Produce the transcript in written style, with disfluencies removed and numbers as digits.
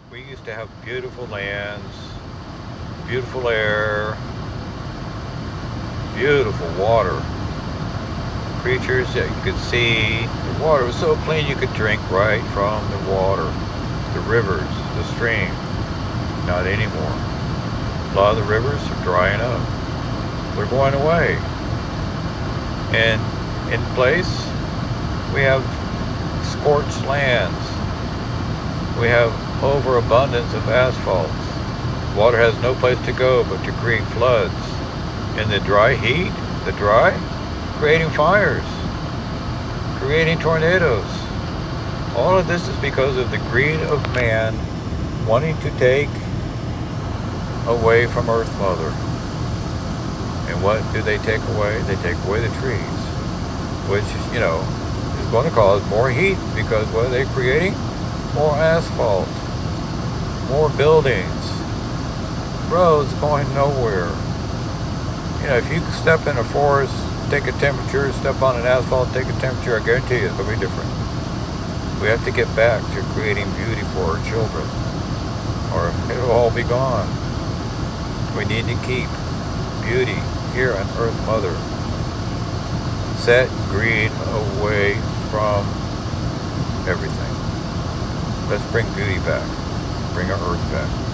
We used to have beautiful lands, beautiful air, beautiful water, creatures that you could see. The water was so clean you could drink right from the water, the rivers, the stream. Not anymore. A lot of the rivers are drying up. They're going away. And in place, we have scorched lands. We have overabundance of asphalt. Water has no place to go but to create floods. In the dry heat, creating fires, creating tornadoes. All of this is because of the greed of man wanting to take away from Earth Mother. And what do they take away? They take away the trees, which, is going to cause more heat because what are they creating? More asphalt, more buildings, roads going nowhere. If you step in a forest, take a temperature, step on an asphalt, take a temperature, I guarantee you it's going to be different. We have to get back to creating beauty for our children, or it'll all be gone. We need to keep beauty here on Earth Mother. Set greed away from everything. Let's bring beauty back. Bring our Earth back.